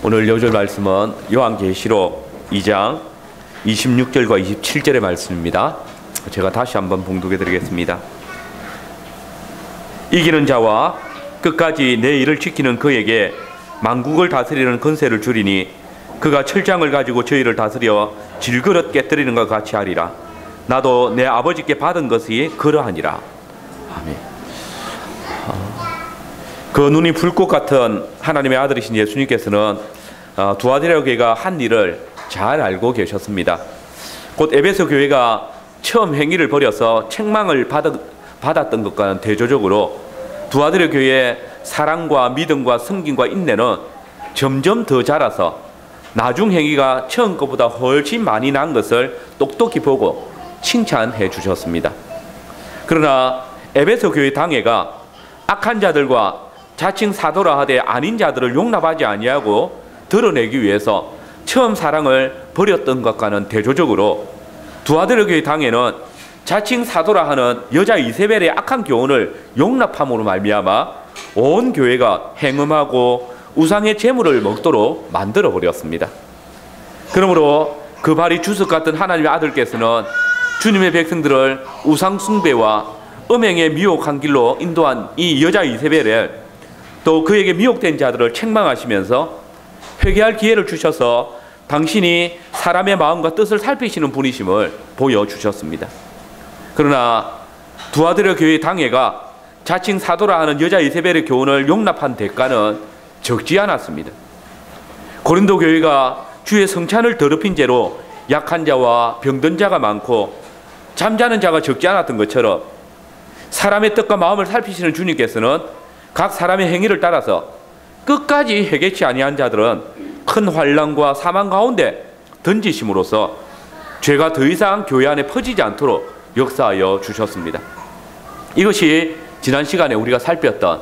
오늘 요절 말씀은 요한계시록 2장 26절과 27절의 말씀입니다. 제가 다시 한번 봉독해 드리겠습니다. 이기는 자와 끝까지 내 일을 지키는 그에게 만국을 다스리는 권세를 주리니 그가 철장을 가지고 저희를 다스려 질그릇 깨뜨리는 것 같이 하리라. 나도 내 아버지께 받은 것이 그러하니라. 아멘. 그 눈이 불꽃 같은 하나님의 아들이신 예수님께서는 두아디라 교회가 한 일을 잘 알고 계셨습니다. 곧 에베소 교회가 처음 행위를 벌여서 책망을 받았던 것과는 대조적으로 두아디라 교회의 사랑과 믿음과 섬김과 인내는 점점 더 자라서 나중 행위가 처음 것보다 훨씬 많이 난 것을 똑똑히 보고 칭찬해 주셨습니다. 그러나 에베소 교회 당회가 악한 자들과 자칭 사도라 하되 아닌 자들을 용납하지 아니하고 드러내기 위해서 처음 사랑을 버렸던 것과는 대조적으로 두아디라 교회 당회는 자칭 사도라 하는 여자 이세벨의 악한 교훈을 용납함으로 말미암아 온 교회가 행음하고 우상의 제물을 먹도록 만들어 버렸습니다. 그러므로 그 발이 주석 같은 하나님의 아들께서는 주님의 백성들을 우상 숭배와 음행의 미혹한 길로 인도한 이 여자 이세벨을 또 그에게 미혹된 자들을 책망하시면서 회개할 기회를 주셔서 당신이 사람의 마음과 뜻을 살피시는 분이심을 보여주셨습니다. 그러나 두아디라 교회 당회가 자칭 사도라 하는 여자 이세벨의 교훈을 용납한 대가는 적지 않았습니다. 고린도 교회가 주의 성찬을 더럽힌 죄로 약한 자와 병든 자가 많고 잠자는 자가 적지 않았던 것처럼 사람의 뜻과 마음을 살피시는 주님께서는 각 사람의 행위를 따라서 끝까지 회개치 아니한 자들은 큰 환난과 사망 가운데 던지심으로써 죄가 더 이상 교회 안에 퍼지지 않도록 역사하여 주셨습니다. 이것이 지난 시간에 우리가 살폈던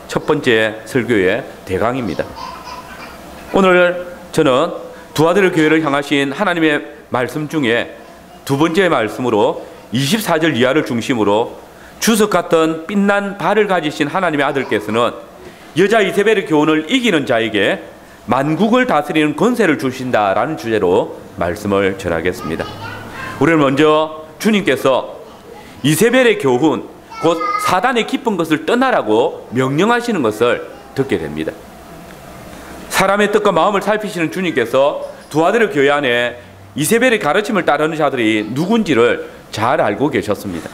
첫 번째 설교의 대강입니다. 오늘 저는 두아디라 교회를 향하신 하나님의 말씀 중에 두 번째 말씀으로 24절 이하를 중심으로 주석 같은 빛난 발을 가지신 하나님의 아들께서는 여자 이세벨의 교훈을 이기는 자에게 만국을 다스리는 권세를 주신다라는 주제로 말씀을 전하겠습니다. 우리는 먼저 주님께서 이세벨의 교훈, 곧 사단의 깊은 것을 떠나라고 명령하시는 것을 듣게 됩니다. 사람의 뜻과 마음을 살피시는 주님께서 두아디라 교회 안에 이세벨의 가르침을 따르는 자들이 누군지를 잘 알고 계셨습니다.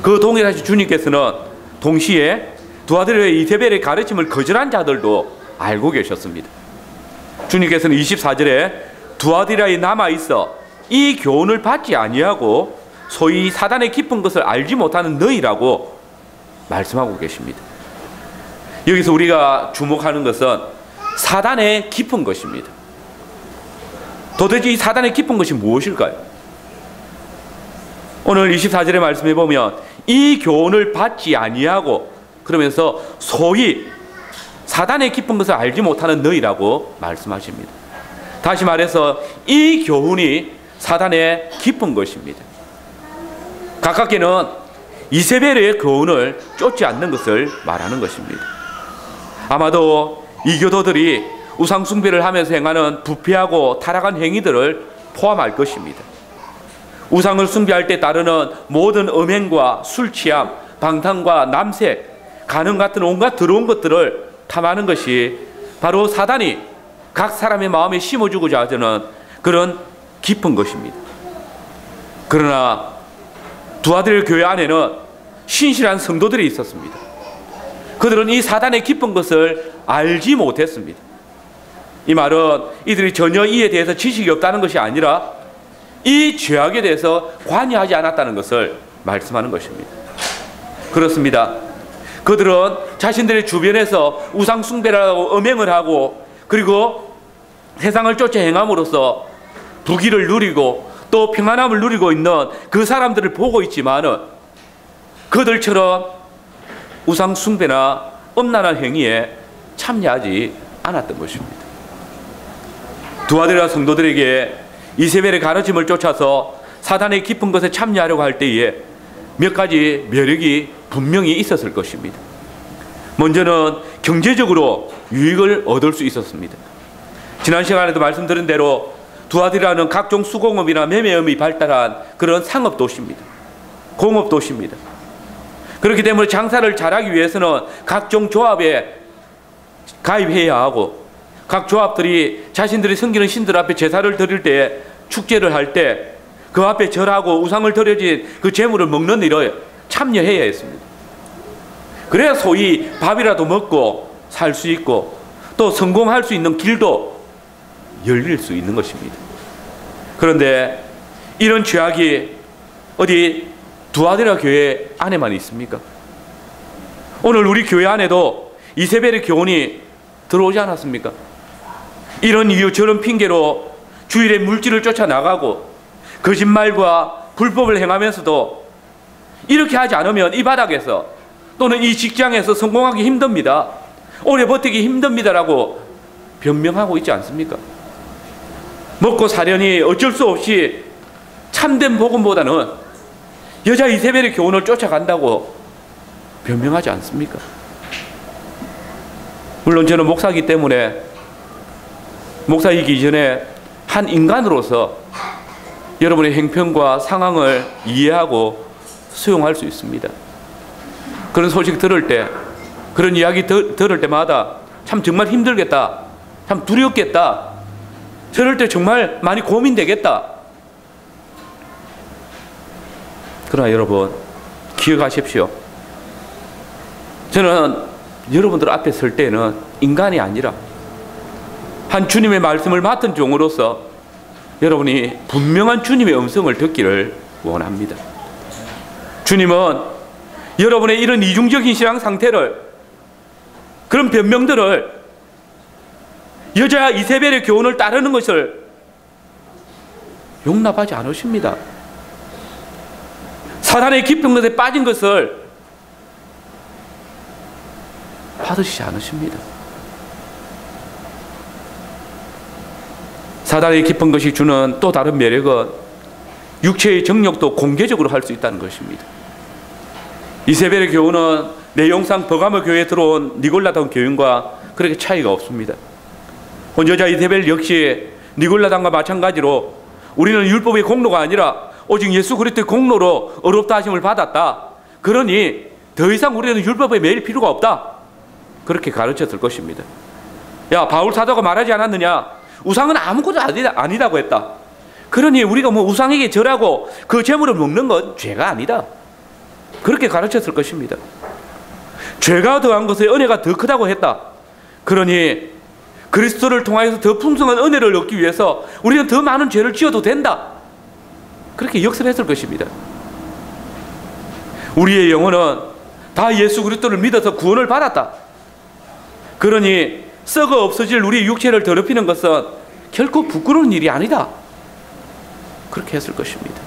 그 동일하신 주님께서는 동시에 두아디라의 이세벨의 가르침을 거절한 자들도 알고 계셨습니다. 주님께서는 24절에 두아디라에 남아있어 이 교훈을 받지 아니하고 소위 사단의 깊은 것을 알지 못하는 너희라고 말씀하고 계십니다. 여기서 우리가 주목하는 것은 사단의 깊은 것입니다. 도대체 이 사단의 깊은 것이 무엇일까요? 오늘 24절의 말씀에 보면 이 교훈을 받지 아니하고 그러면서 소위 사단의 깊은 것을 알지 못하는 너희라고 말씀하십니다. 다시 말해서 이 교훈이 사단의 깊은 것입니다. 가깝게는 이세벨의 교훈을 쫓지 않는 것을 말하는 것입니다. 아마도 이 교도들이 우상 숭배를 하면서 행하는 부패하고 타락한 행위들을 포함할 것입니다. 우상을 숭배할 때 따르는 모든 음행과 술 취함, 방탕과 남색, 간음 같은 온갖 더러운 것들을 탐하는 것이 바로 사단이 각 사람의 마음에 심어주고자 하는 그런 깊은 것입니다. 그러나 두아디라 교회 안에는 신실한 성도들이 있었습니다. 그들은 이 사단의 깊은 것을 알지 못했습니다. 이 말은 이들이 전혀 이에 대해서 지식이 없다는 것이 아니라 이 죄악에 대해서 관여하지 않았다는 것을 말씀하는 것입니다. 그렇습니다. 그들은 자신들의 주변에서 우상 숭배를 하고 음행을 하고 그리고 세상을 쫓아 행함으로써 부귀를 누리고 또 평안함을 누리고 있는 그 사람들을 보고 있지만은 그들처럼 우상 숭배나 음란한 행위에 참여하지 않았던 것입니다. 두아디라 성도들에게 이세벨의 가르침을 쫓아서 사단의 깊은 것에 참여하려고 할 때에 몇 가지 매력이 분명히 있었을 것입니다. 먼저는 경제적으로 유익을 얻을 수 있었습니다. 지난 시간에도 말씀드린 대로 두아디라는 각종 수공업이나 매매업이 발달한 그런 상업도시입니다. 공업도시입니다. 그렇기 때문에 장사를 잘하기 위해서는 각종 조합에 가입해야 하고, 각 조합들이 자신들이 섬기는 신들 앞에 제사를 드릴 때, 축제를 할 때 그 앞에 절하고 우상을 드려진 그 제물을 먹는 일에 참여해야 했습니다. 그래야 소위 밥이라도 먹고 살 수 있고 또 성공할 수 있는 길도 열릴 수 있는 것입니다. 그런데 이런 죄악이 어디 두아디라 교회 안에만 있습니까? 오늘 우리 교회 안에도 이세벨의 교훈이 들어오지 않았습니까? 이런 이유 저런 핑계로 주일에 물질을 쫓아나가고 거짓말과 불법을 행하면서도 이렇게 하지 않으면 이 바닥에서 또는 이 직장에서 성공하기 힘듭니다, 오래 버티기 힘듭니다라고 변명하고 있지 않습니까? 먹고 사려니 어쩔 수 없이 참된 복음보다는 여자 이세벨의 교훈을 쫓아간다고 변명하지 않습니까? 물론 저는 목사이기 때문에 목사이기 전에 한 인간으로서 여러분의 행편과 상황을 이해하고 수용할 수 있습니다. 그런 소식 들을 때, 그런 이야기 들을 때마다 참 정말 힘들겠다, 참 두렵겠다, 저럴 때 정말 많이 고민되겠다. 그러나 여러분 기억하십시오. 저는 여러분들 앞에 설 때는 인간이 아니라 한 주님의 말씀을 맡은 종으로서 여러분이 분명한 주님의 음성을 듣기를 원합니다. 주님은 여러분의 이런 이중적인 신앙 상태를, 그런 변명들을, 여자 이세벨의 교훈을 따르는 것을 용납하지 않으십니다. 사단의 깊은 것에 빠진 것을 받으시지 않으십니다. 사단의 깊은 것이 주는 또 다른 매력은 육체의 정욕도 공개적으로 할 수 있다는 것입니다. 이세벨의 교훈은 내용상 버가모 교회에 들어온 니골라당 교인과 그렇게 차이가 없습니다. 여자 이세벨 역시 니골라당과 마찬가지로 우리는 율법의 공로가 아니라 오직 예수 그리스도의 공로로 의롭다 하심을 받았다, 그러니 더 이상 우리는 율법에 매일 필요가 없다, 그렇게 가르쳤을 것입니다. 야, 바울 사도가 말하지 않았느냐, 우상은 아무것도 아니다고 했다, 그러니 우리가 뭐 우상에게 절하고 그 제물을 먹는 건 죄가 아니다, 그렇게 가르쳤을 것입니다. 죄가 더한 것에 은혜가 더 크다고 했다, 그러니 그리스도를 통하여서 더 풍성한 은혜를 얻기 위해서 우리는 더 많은 죄를 지어도 된다, 그렇게 역설했을 것입니다. 우리의 영혼은 다 예수 그리스도를 믿어서 구원을 받았다, 그러니 썩어 없어질 우리의 육체를 더럽히는 것은 결코 부끄러운 일이 아니다, 그렇게 했을 것입니다.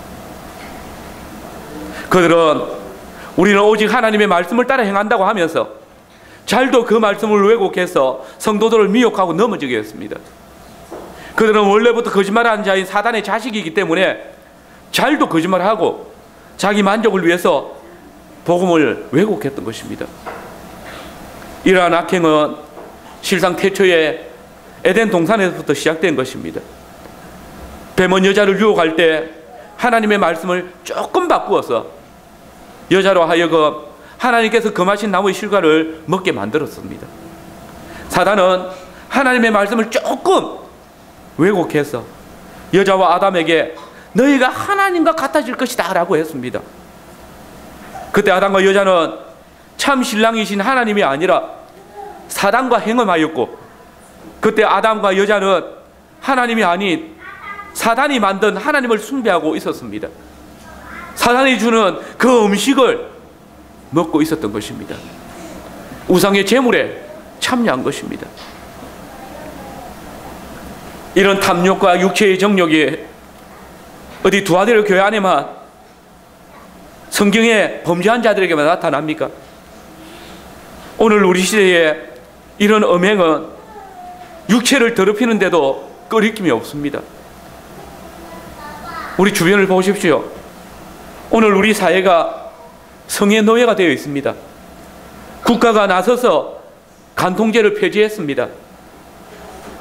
그들은 우리는 오직 하나님의 말씀을 따라 행한다고 하면서 잘도 그 말씀을 왜곡해서 성도들을 미혹하고 넘어지게 했습니다. 그들은 원래부터 거짓말하는 자인 사단의 자식이기 때문에 잘도 거짓말하고 자기 만족을 위해서 복음을 왜곡했던 것입니다. 이러한 악행은 실상 태초에 에덴 동산에서부터 시작된 것입니다. 뱀은 여자를 유혹할 때 하나님의 말씀을 조금 바꾸어서 여자로 하여금 하나님께서 금하신 나무의 실과를 먹게 만들었습니다. 사단은 하나님의 말씀을 조금 왜곡해서 여자와 아담에게 너희가 하나님과 같아질 것이다 라고 했습니다. 그때 아담과 여자는 참 신랑이신 하나님이 아니라 사단과 행음하였고, 그때 아담과 여자는 하나님이 아닌 사단이 만든 하나님을 숭배하고 있었습니다. 사단이 주는 그 음식을 먹고 있었던 것입니다. 우상의 제물에 참여한 것입니다. 이런 탐욕과 육체의 정욕이 어디 두아디라 교회 안에만, 성경에 범죄한 자들에게만 나타납니까? 오늘 우리 시대에 이런 음행은 육체를 더럽히는데도 꺼리낌이 없습니다. 우리 주변을 보십시오. 오늘 우리 사회가 성의 노예가 되어 있습니다. 국가가 나서서 간통죄를 폐지했습니다.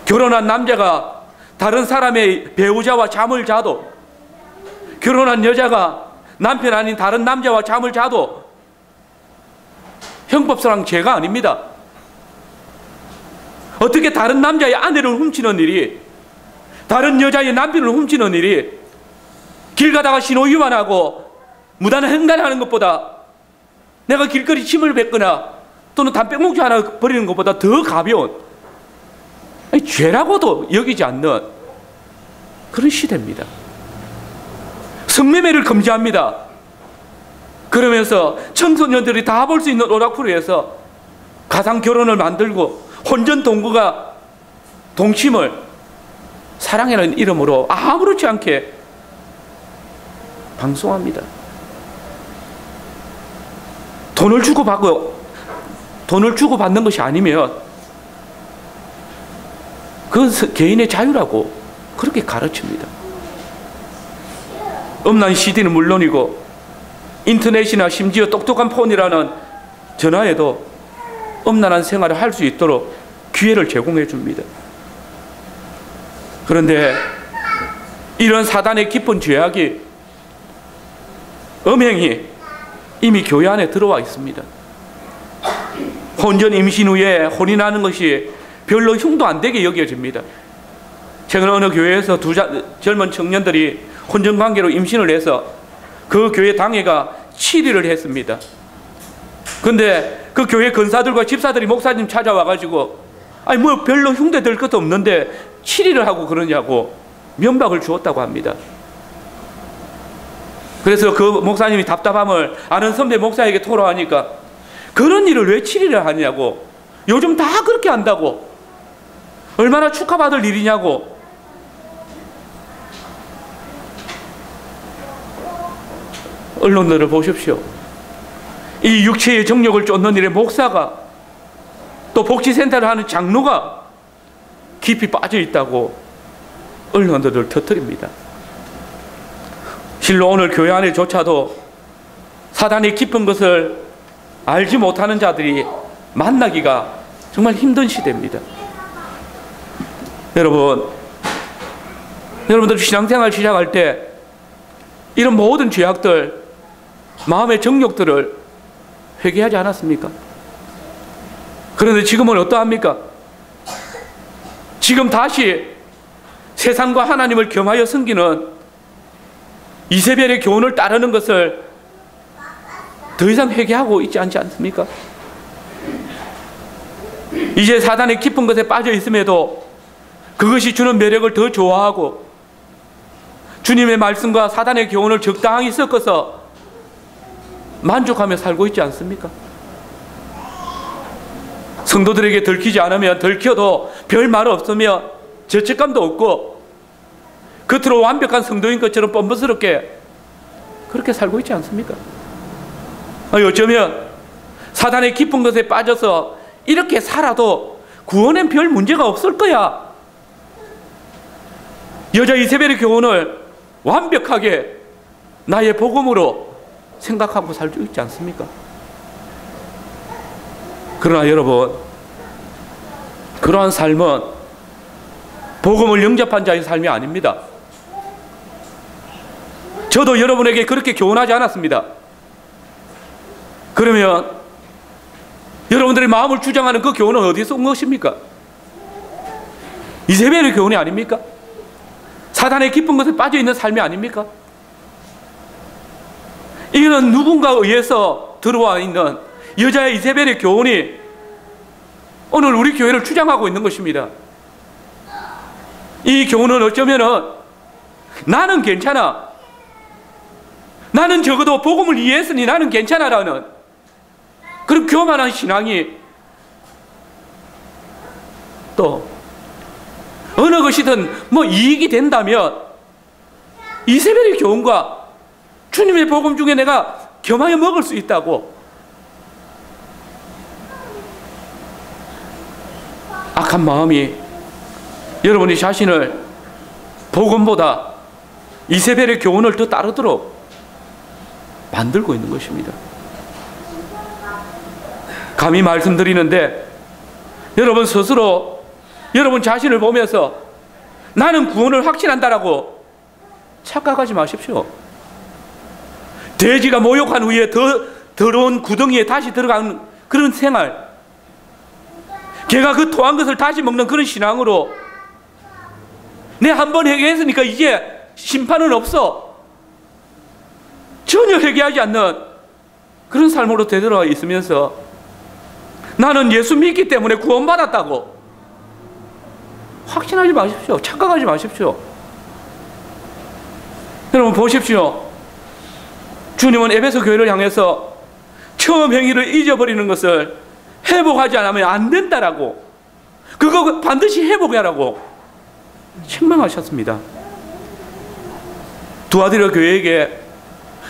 결혼한 남자가 다른 사람의 배우자와 잠을 자도, 결혼한 여자가 남편 아닌 다른 남자와 잠을 자도 형법상 죄가 아닙니다. 어떻게 다른 남자의 아내를 훔치는 일이, 다른 여자의 남편을 훔치는 일이 길 가다가 신호위반하고 무단한 횡단하는 것보다, 내가 길거리 침을 뱉거나 또는 담배꽁초 하나 버리는 것보다 더 가벼운, 죄라고도 여기지 않는 그런 시대입니다. 성매매를 금지합니다. 그러면서 청소년들이 다 볼 수 있는 오락풀이에서 가상 결혼을 만들고 혼전 동거가 동침을 사랑이라는 이름으로 아무렇지 않게 방송합니다. 돈을 주고 받는 것이 아니면 그건 개인의 자유라고 그렇게 가르칩니다. 음란 CD는 물론이고 인터넷이나 심지어 똑똑한 폰이라는 전화에도 음란한 생활을 할 수 있도록 기회를 제공해 줍니다. 그런데 이런 사단의 깊은 죄악이, 음행이 이미 교회 안에 들어와 있습니다. 혼전 임신 후에 혼인하는 것이 별로 흉도 안 되게 여겨집니다. 최근 어느 교회에서 두 젊은 청년들이 혼전관계로 임신을 해서 그 교회 당회가 7일을 했습니다. 근데 그 교회 권사들과 집사들이 목사님 찾아와가지고, 아니 뭐 별로 흉내 될 것도 없는데 7일을 하고 그러냐고 면박을 주었다고 합니다. 그래서 그 목사님이 답답함을 아는 선배 목사에게 토로하니까, 그런 일을 왜 7일을 하냐고, 요즘 다 그렇게 한다고, 얼마나 축하받을 일이냐고. 언론들을 보십시오. 이 육체의 정욕을 쫓는 일에 목사가, 또 복지센터를 하는 장로가 깊이 빠져 있다고 언론들을 터뜨립니다. 실로 오늘 교회 안에조차도 사단이 깊은 것을 알지 못하는 자들이 만나기가 정말 힘든 시대입니다. 여러분들 신앙생활 시작할 때 이런 모든 죄악들, 마음의 정욕들을 회개하지 않았습니까? 그런데 지금은 어떠합니까? 지금 다시 세상과 하나님을 겸하여 섬기는 이세벨의 교훈을 따르는 것을 더 이상 회개하고 있지 않지 않습니까? 이제 사단의 깊은 것에 빠져 있음에도 그것이 주는 매력을 더 좋아하고 주님의 말씀과 사단의 교훈을 적당히 섞어서 만족하며 살고 있지 않습니까? 성도들에게 들키지 않으면, 들켜도 별 말 없으며 죄책감도 없고 겉으로 완벽한 성도인 것처럼 뻔뻔스럽게 그렇게 살고 있지 않습니까? 어쩌면 사단의 깊은 것에 빠져서 이렇게 살아도 구원엔 별 문제가 없을 거야, 여자 이세벨의 교훈을 완벽하게 나의 복음으로 생각하고 살고 있지 않습니까? 그러나 여러분, 그러한 삶은 복음을 영접한 자의 삶이 아닙니다. 저도 여러분에게 그렇게 교훈하지 않았습니다. 그러면 여러분들의 마음을 주장하는 그 교훈은 어디서 온 것입니까? 이세벨의 교훈이 아닙니까? 사단의 깊은 것에 빠져 있는 삶이 아닙니까? 이거는 누군가에 의해서 들어와 있는 여자의 이세벨의 교훈이 오늘 우리 교회를 주장하고 있는 것입니다. 이 교훈은 어쩌면은 나는 괜찮아, 나는 적어도 복음을 이해했으니 나는 괜찮아라는 그런 교만한 신앙이 또 어느 것이든 뭐 이익이 된다면 이세벨의 교훈과 주님의 복음 중에 내가 겸하여 먹을 수 있다고, 악한 마음이 여러분이 자신을 복음보다 이세벨의 교훈을 더 따르도록 만들고 있는 것입니다. 감히 말씀드리는데 여러분 스스로 여러분 자신을 보면서 나는 구원을 확신한다라고 착각하지 마십시오. 돼지가 모욕한 후에 더러운 구덩이에 다시 들어가는 그런 생활, 개가 그 토한 것을 다시 먹는 그런 신앙으로 내 한 번 회개했으니까 이제 심판은 없어, 전혀 회개하지 않는 그런 삶으로 되돌아 있으면서 나는 예수 믿기 때문에 구원받았다고 확신하지 마십시오. 착각하지 마십시오. 여러분 보십시오. 주님은 에베소 교회를 향해서 처음 행위를 잊어버리는 것을 회복하지 않으면 안 된다라고, 그거 반드시 회복하라고 책망하셨습니다. 두아디라 교회에게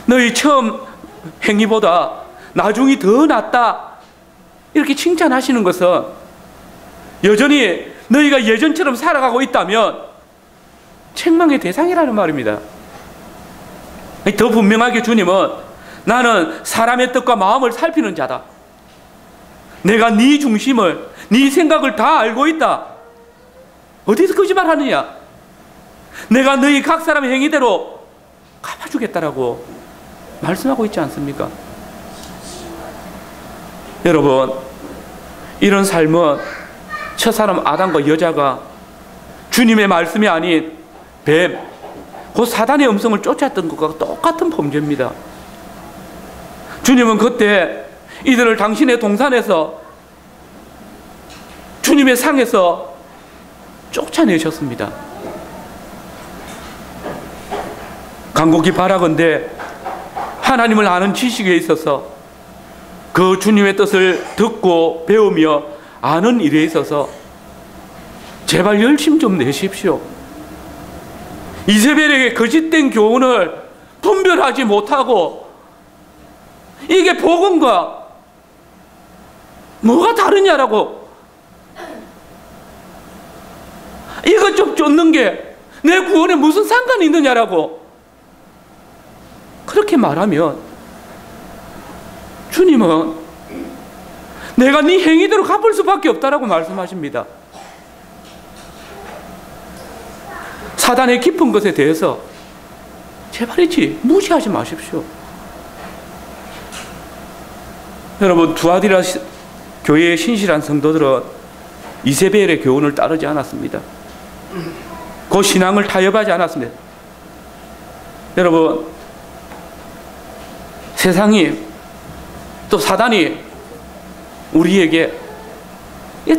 너희 처음 행위보다 나중이 더 낫다 이렇게 칭찬하시는 것은 여전히 너희가 예전처럼 살아가고 있다면 책망의 대상이라는 말입니다. 더 분명하게 주님은 나는 사람의 뜻과 마음을 살피는 자다. 내가 네 중심을, 네 생각을 다 알고 있다. 어디서 거짓말하느냐? 내가 너희 각 사람의 행위대로 갚아주겠다라고 말씀하고 있지 않습니까? 여러분, 이런 삶은 첫사람 아담과 여자가 주님의 말씀이 아닌 뱀, 그 사단의 음성을 쫓았던 것과 똑같은 범죄입니다. 주님은 그때 이들을 당신의 동산에서, 주님의 상에서 쫓아내셨습니다. 간곡히 바라건대 하나님을 아는 지식에 있어서, 그 주님의 뜻을 듣고 배우며 아는 일에 있어서 제발 열심 좀 내십시오. 이세벨에게 거짓된 교훈을 분별하지 못하고 이게 복음과 뭐가 다르냐라고, 이것 좀 쫓는 게 내 구원에 무슨 상관이 있느냐라고 그렇게 말하면 주님은 내가 네 행위대로 갚을 수밖에 없다라고 말씀하십니다. 사단의 깊은 것에 대해서 제발이지 무시하지 마십시오. 여러분, 두아디라 교회의 신실한 성도들은 이세벨의 교훈을 따르지 않았습니다. 그 신앙을 타협하지 않았습니다. 여러분, 세상이 또 사단이 우리에게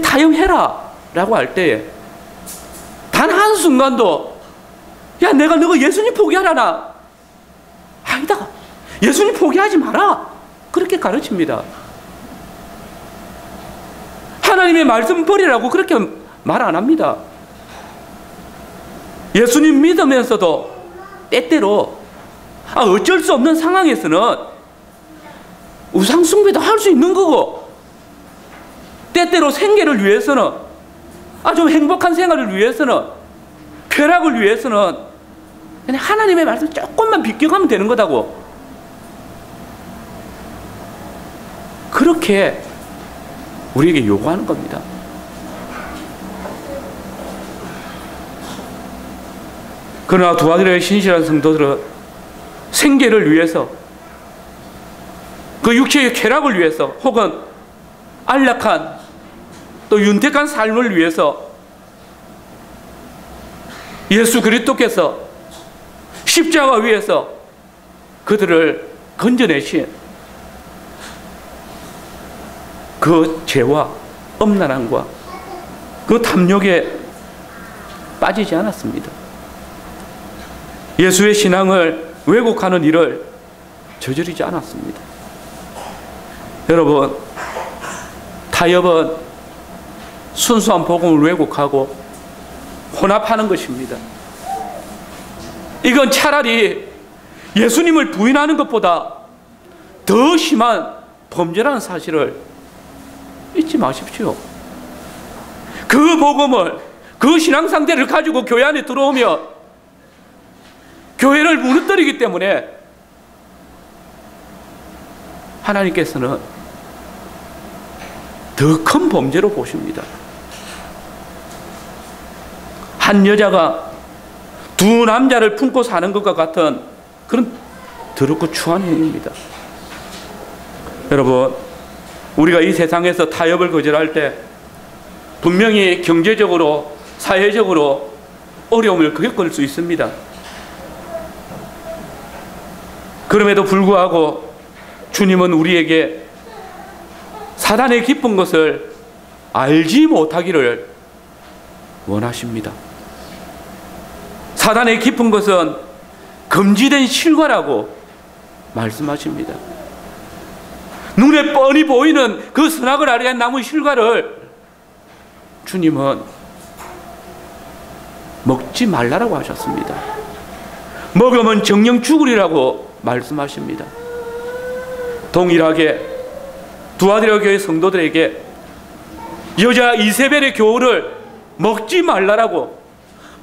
타협해라 라고 할 때에 단 한순간도 야, 내가 너가 예수님 포기하라나, 아니다, 예수님 포기하지 마라, 그렇게 가르칩니다. 하나님의 말씀 버리라고 그렇게 말 안 합니다. 예수님 믿으면서도 때때로 어쩔 수 없는 상황에서는 우상숭배도 할 수 있는 거고, 때때로 생계를 위해서는, 좀 행복한 생활을 위해서는, 쾌락을 위해서는 그냥 하나님의 말씀 조금만 비껴가면 되는 거다고, 그렇게 우리에게 요구하는 겁니다. 그러나 두아디라의 신실한 성도들은 생계를 위해서, 그 육체의 쾌락을 위해서, 혹은 안락한 또 윤택한 삶을 위해서 예수 그리스도께서 십자가 위에서 그들을 건져내신 그 죄와 엄란함과 그 탐욕에 빠지지 않았습니다. 예수의 신앙을 왜곡하는 일을 저지르지 않았습니다. 여러분, 타협은 순수한 복음을 왜곡하고 혼합하는 것입니다. 이건 차라리 예수님을 부인하는 것보다 더 심한 범죄라는 사실을 잊지 마십시오. 그 복음을, 그 신앙 상태를 가지고 교회 안에 들어오면 교회를 무너뜨리기 때문에 하나님께서는 더 큰 범죄로 보십니다. 한 여자가 두 남자를 품고 사는 것과 같은 그런 더럽고 추한 행위입니다. 여러분, 우리가 이 세상에서 타협을 거절할 때 분명히 경제적으로, 사회적으로 어려움을 겪을 수 있습니다. 그럼에도 불구하고 주님은 우리에게 사단의 깊은 것을 알지 못하기를 원하십니다. 사단의 깊은 것은 금지된 실과라고 말씀하십니다. 눈에 뻔히 보이는 그 선악을 알게 한 나무 실과를 주님은 먹지 말라라고 하셨습니다. 먹으면 정령 죽으리라고 말씀하십니다. 동일하게 두아디라 교회 성도들에게 여자 이세벨의 교훈을 먹지 말라라고,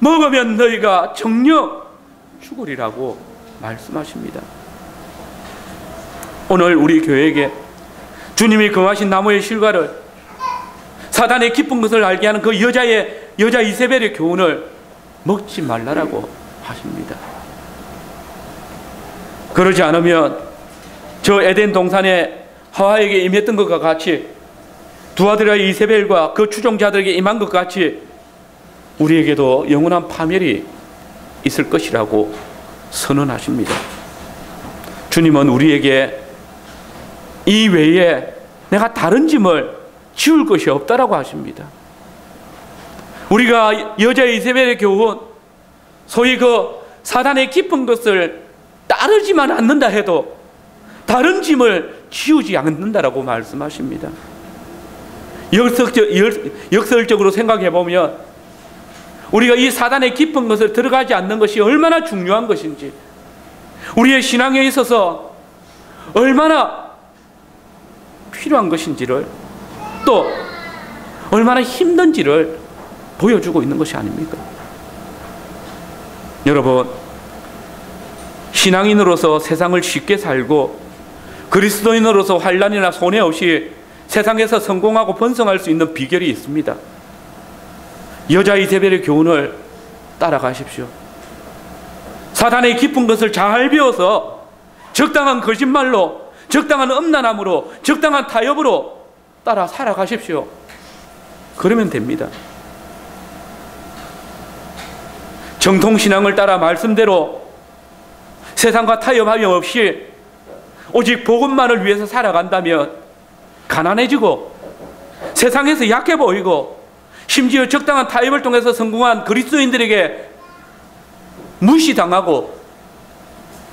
먹으면 너희가 정령 죽으리라고 말씀하십니다. 오늘 우리 교회에게 주님이 금하신 나무의 실과를, 사단의 깊은 것을 알게 하는 그 여자 이세벨의 교훈을 먹지 말라라고 하십니다. 그러지 않으면 저 에덴 동산에 하와에게 임했던 것과 같이, 두아디라 이세벨과 그 추종자들에게 임한 것 같이 우리에게도 영원한 파멸이 있을 것이라고 선언하십니다. 주님은 우리에게 이 외에 내가 다른 짐을 지울 것이 없다라고 하십니다. 우리가 여자 이세벨의 교훈, 소위 그 사단의 깊은 것을 따르지만 않는다 해도 다른 짐을 지우지 않는다라고 말씀하십니다. 역설적으로 생각해 보면 우리가 이 사단의 깊은 것을 들어가지 않는 것이 얼마나 중요한 것인지, 우리의 신앙에 있어서 얼마나 필요한 것인지를, 또 얼마나 힘든지를 보여주고 있는 것이 아닙니까? 여러분, 신앙인으로서 세상을 쉽게 살고 그리스도인으로서 환난이나 손해 없이 세상에서 성공하고 번성할 수 있는 비결이 있습니다. 여자 이세벨의 교훈을 따라가십시오. 사단의 깊은 것을 잘 배워서 적당한 거짓말로, 적당한 음란함으로, 적당한 타협으로 따라 살아가십시오. 그러면 됩니다. 정통신앙을 따라 말씀대로 세상과 타협하여 없이 오직 복음만을 위해서 살아간다면 가난해지고 세상에서 약해 보이고, 심지어 적당한 타협을 통해서 성공한 그리스도인들에게 무시당하고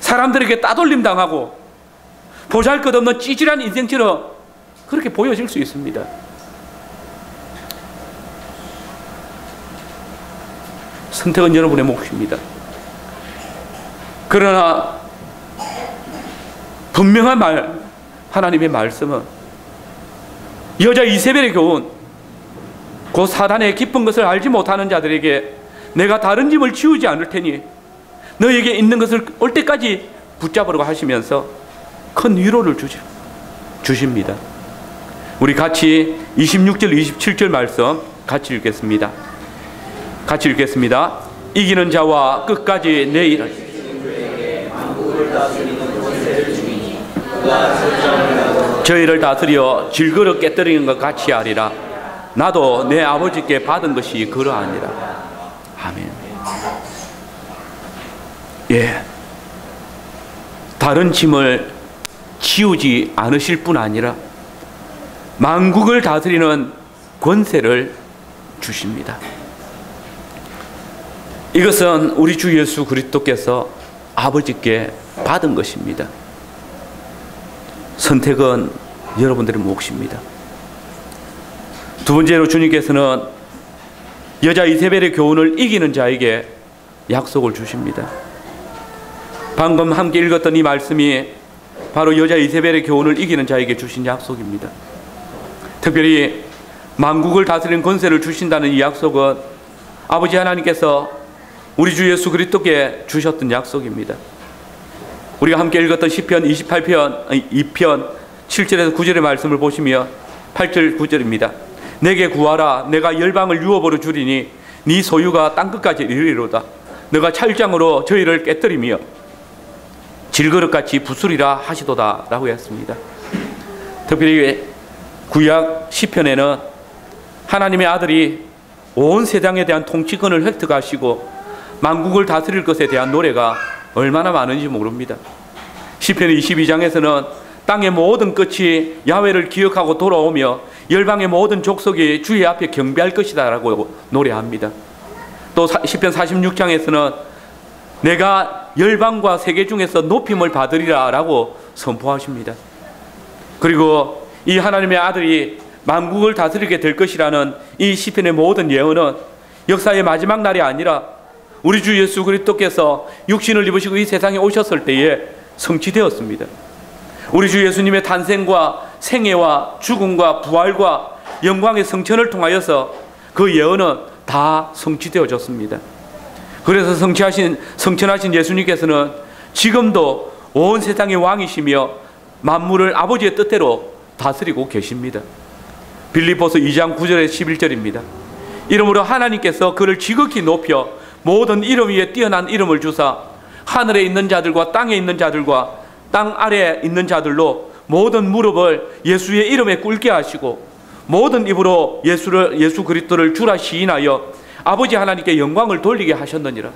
사람들에게 따돌림 당하고 보잘것없는 찌질한 인생처럼 그렇게 보여질 수 있습니다. 선택은 여러분의 몫입니다. 그러나 분명한 하나님의 말씀은 여자 이세벨의 교훈, 그 사단의 깊은 것을 알지 못하는 자들에게 내가 다른 짐을 지우지 않을 테니 너에게 있는 것을 올 때까지 붙잡으라고 하시면서 큰 위로를 주십니다. 우리 같이 26절 27절 말씀 같이 읽겠습니다. 같이 읽겠습니다. 이기는 자와 끝까지 내 일을 저희를 다스려 질그릇 깨뜨리는 것 같이 하리라. 나도 내 아버지께 받은 것이 그러하니라. 아멘. 예, 다른 짐을 지우지 않으실 뿐 아니라 만국을 다스리는 권세를 주십니다. 이것은 우리 주 예수 그리스도께서 아버지께 받은 것입니다. 선택은 여러분들의 몫입니다. 두 번째로 주님께서는 여자 이세벨의 교훈을 이기는 자에게 약속을 주십니다. 방금 함께 읽었던 이 말씀이 바로 여자 이세벨의 교훈을 이기는 자에게 주신 약속입니다. 특별히 만국을 다스리는 권세를 주신다는 이 약속은 아버지 하나님께서 우리 주 예수 그리스도께 주셨던 약속입니다. 우리가 함께 읽었던 시편 28편 2편 7절에서 9절의 말씀을 보시면 8절 9절입니다. 내게 구하라. 내가 열방을 유업으로 주리니 네 소유가 땅끝까지 이르리로다. 너가 찰장으로 저희를 깨뜨리며 질그릇같이 부수리라 하시도다 라고 했습니다. 특별히 구약 시편에는 하나님의 아들이 온 세상에 대한 통치권을 획득하시고 만국을 다스릴 것에 대한 노래가 얼마나 많은지 모릅니다. 시편 22장에서는 땅의 모든 끝이 야훼를 기억하고 돌아오며 열방의 모든 족속이 주의 앞에 경배할 것이다 라고 노래합니다. 또 시편 46장에서는 내가 열방과 세계 중에서 높임을 받으리라 라고 선포하십니다. 그리고 이 하나님의 아들이 만국을 다스리게 될 것이라는 이 시편의 모든 예언은 역사의 마지막 날이 아니라 우리 주 예수 그리스도께서 육신을 입으시고 이 세상에 오셨을 때에 성취되었습니다. 우리 주 예수님의 탄생과 생애와 죽음과 부활과 영광의 성천을 통하여서 그 예언은 다 성취되어졌습니다. 그래서 성천하신 예수님께서는 지금도 온 세상의 왕이시며 만물을 아버지의 뜻대로 다스리고 계십니다. 빌립보서 2장 9절에 11절입니다. 이러므로 하나님께서 그를 지극히 높여 모든 이름 위에 뛰어난 이름을 주사 하늘에 있는 자들과 땅에 있는 자들과 땅 아래에 있는 자들로 모든 무릎을 예수의 이름에 꿇게 하시고 모든 입으로 예수 그리스도를 주라 시인하여 아버지 하나님께 영광을 돌리게 하셨느니라.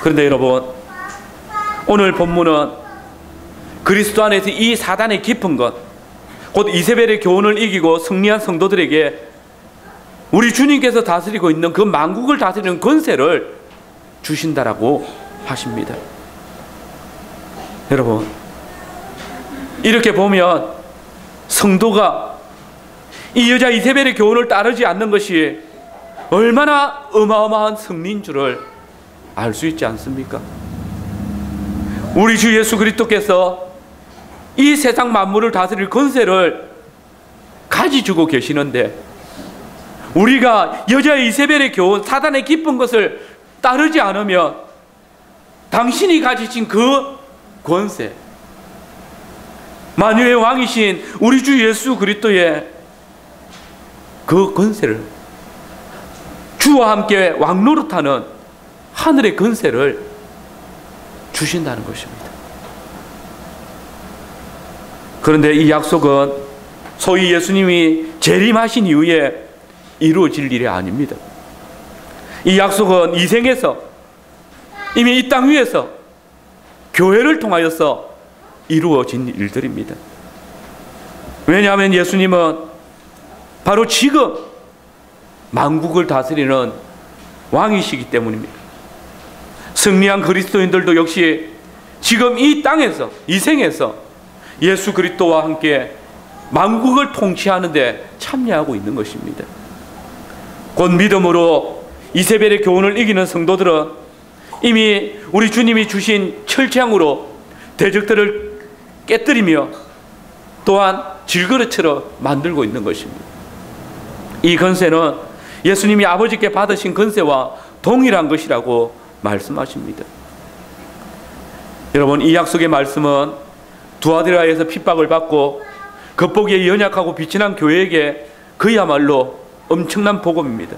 그런데 여러분, 오늘 본문은 그리스도 안에서 이 사단의 깊은 것, 곧 이세벨의 교훈을 이기고 승리한 성도들에게 우리 주님께서 다스리고 있는 그 만국을 다스리는 권세를 주신다라고 하십니다. 여러분, 이렇게 보면 성도가 이 여자 이세벨의 교훈을 따르지 않는 것이 얼마나 어마어마한 승리인 줄을 알 수 있지 않습니까? 우리 주 예수 그리스도께서 이 세상 만물을 다스릴 권세를 가지주고 계시는데 우리가 여자 이세벨의 교훈, 사단의 깊은 것을 따르지 않으면 당신이 가지신 그 권세, 만유의 왕이신 우리 주 예수 그리스도의 그 권세를, 주와 함께 왕노릇하는 하늘의 권세를 주신다는 것입니다. 그런데 이 약속은 소위 예수님이 재림하신 이후에 이루어질 일이 아닙니다. 이 약속은 이 생에서 이미 이 땅 위에서 교회를 통하여서 이루어진 일들입니다. 왜냐하면 예수님은 바로 지금 만국을 다스리는 왕이시기 때문입니다. 승리한 그리스도인들도 역시 지금 이 땅에서, 이 생에서 예수 그리스도와 함께 만국을 통치하는 데 참여하고 있는 것입니다. 곧 믿음으로 이세벨의 교훈을 이기는 성도들은 이미 우리 주님이 주신 철창으로 대적들을 깨뜨리며 또한 질그릇처럼 만들고 있는 것입니다. 이 권세는 예수님이 아버지께 받으신 권세와 동일한 것이라고 말씀하십니다. 여러분, 이 약속의 말씀은 두아디라에서 핍박을 받고 겉보기에 연약하고 비천한 교회에게 그야말로 엄청난 복음입니다.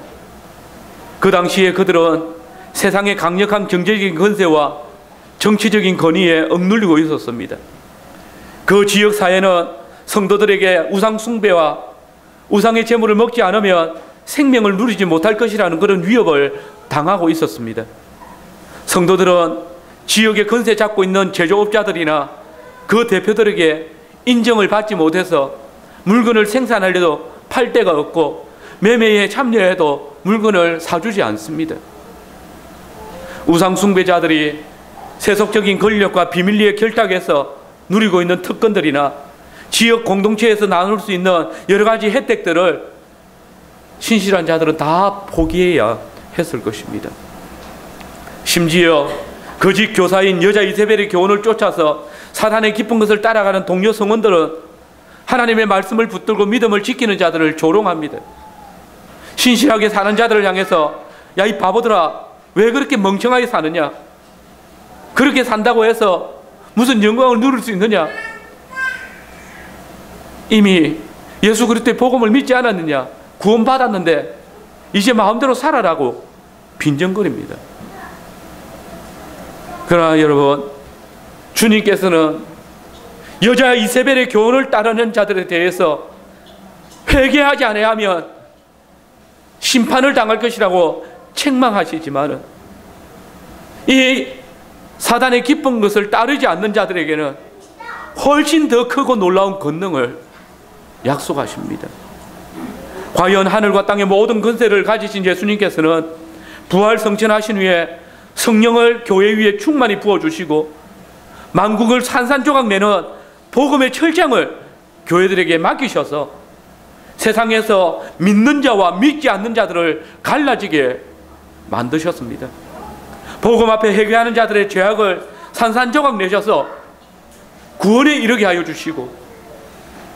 그 당시에 그들은 세상의 강력한 경제적인 권세와 정치적인 권위에 억눌리고 있었습니다. 그 지역 사회는 성도들에게 우상 숭배와 우상의 제물을 먹지 않으면 생명을 누리지 못할 것이라는 그런 위협을 당하고 있었습니다. 성도들은 지역에 권세 잡고 있는 제조업자들이나 그 대표들에게 인정을 받지 못해서 물건을 생산하려도 팔 데가 없고 매매에 참여해도 물건을 사주지 않습니다. 우상 숭배자들이 세속적인 권력과 비밀리에 결탁해서 누리고 있는 특권들이나 지역 공동체에서 나눌 수 있는 여러 가지 혜택들을 신실한 자들은 다 포기해야 했을 것입니다. 심지어 거짓 교사인 여자 이세벨의 교훈을 쫓아서 사단의 깊은 것을 따라가는 동료 성원들은 하나님의 말씀을 붙들고 믿음을 지키는 자들을 조롱합니다. 신실하게 사는 자들을 향해서 야, 이 바보들아, 왜 그렇게 멍청하게 사느냐? 그렇게 산다고 해서 무슨 영광을 누릴 수 있느냐? 이미 예수 그리스도의 복음을 믿지 않았느냐? 구원받았는데 이제 마음대로 살아라고 빈정거립니다. 그러나 여러분, 주님께서는 여자 이세벨의 교훈을 따르는 자들에 대해서 회개하지 아니하면 심판을 당할 것이라고 책망하시지만은, 이 사단의 기쁜 것을 따르지 않는 자들에게는 훨씬 더 크고 놀라운 권능을 약속하십니다. 과연 하늘과 땅의 모든 권세를 가지신 예수님께서는 부활 성천하신 후에 성령을 교회 위에 충만히 부어주시고 만국을 산산조각 내는 복음의 철장을 교회들에게 맡기셔서 세상에서 믿는 자와 믿지 않는 자들을 갈라지게 만드셨습니다. 복음 앞에 회개하는 자들의 죄악을 산산조각 내셔서 구원에 이르게 하여 주시고,